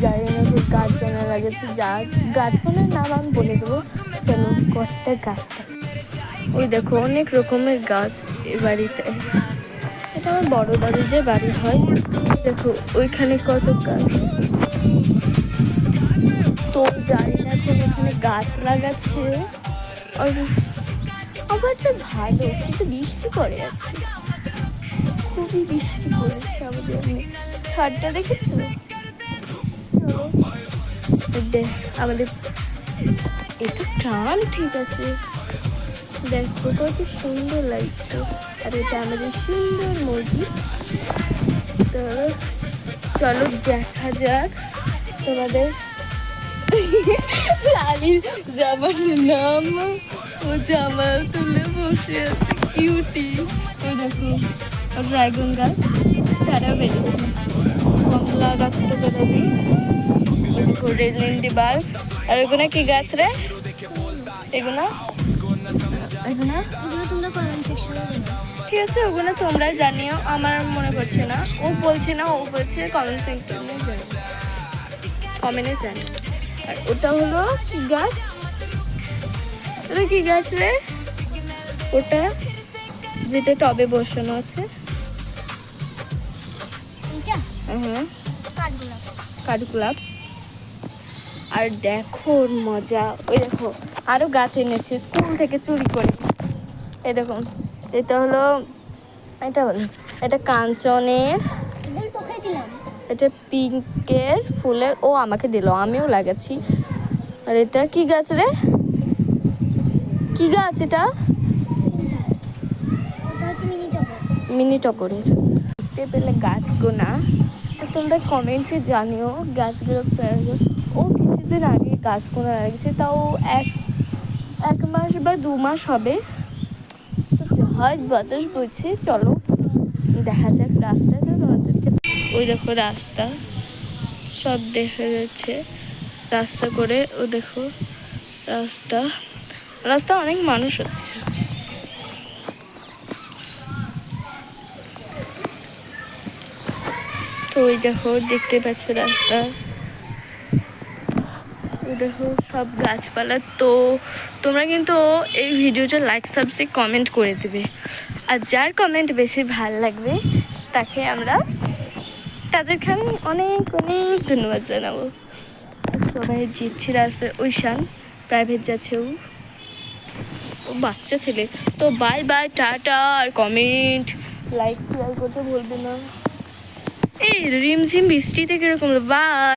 জানি না খুব গাছপালা লাগেছে, যা গাছপালার নাম আমি বলে দেবো। চলো কটা গাছটা, ওই দেখো অনেক রকমের গাছ এই বাড়িটায়। এটা আমার বড় দাদু যে বাড়ি হয়, দেখো ওইখানে কত গাছ। তো জানি না এখন এখানে গাছ লাগাচ্ছে। আর আবারটা ভালো, কিন্তু বৃষ্টি পড়ে আছে, খুবই বৃষ্টি পড়েছে আমাদের। ছাদটা দেখেছো? চলো আমাদের এটা ট্রাম, ঠিক আছে। দেখো কত সুন্দর লাগতো। আর এটা আমাদের সুন্দর মসজিদ। তো চলো দেখা যাক তোমাদের লালির জামার নাম। ও জামা তুলে বসে আছে কিউটি। ওই দেখো ড্রাগন গাছ চারা বেড়েছে, কমলা গাছ তো বেরোবি। ওই দেখো রেলিন্ডি বাল্ব। আর ওগুলো কি গাছ রে? এগুলো তোমরা কমেন্ট সেকশনে জানাও। ঠিক আছে, ওগুলো তোমরা জানিও, আমার মনে পড়ছে না। ও বলছে না, ও বলছে কমেন্ট সেকশনে জানো, কমেন্টে জানি। আর ওটা হলো কি গাছ? ওটা কি গাছ রে? ওটা যেটা টবে বসানো আছে। হ্যাঁ, কাঠগোলাপ। আর দেখো ওর মজা। ওই দেখো আরো গাছ এনেছে স্কুল থেকে চুরি করে। এই দেখো এটা হলো, এটা বলো, এটা কাঞ্চনের, এটা পিঙ্কের ফুলের। ও আমাকে দিল, আমিও লাগাচ্ছি। আর এটা কি গাছ রে? কি গাছ এটা? মিনি টগরের। দেখতে পেলে গাছগুলো তোমরা কমেন্টে জানিও গাছগুলো। ও কিছুদিন আগে গাছগুলো লাগছে, তাও এক মাস বা 2 মাস হবে। তো জাহাজ বাতাস বইছে, চলো দেখা যাক রাস্তাটা তোমাদেরকে। ওই দেখো রাস্তা সব দেখা যাচ্ছে, রাস্তা করে। ও দেখো রাস্তা অনেক মানুষ আছে। তো ওই দেখো দেখতে পাচ্ছ রাস্তা, ওই দেখো সব গাছপালা। তো তোমরা কিন্তু এই ভিডিওটা লাইক সাবস্ক্রাইব কমেন্ট করে দেবে। আর যার কমেন্ট বেশি ভালো লাগবে তাদেরকে আমি অনেক অনেক ধন্যবাদ জানাবো। সবাই জিতছি রাস্তায়। ওই শান প্রাইভেট যাচ্ছে, ও বাচ্চা ছেলে। তো বাই বাই, টাটা। আর কমেন্ট লাইক শেয়ার করতে ভুলবে না। এই রিমঝিম বৃষ্টিতে কিরকম, বাই।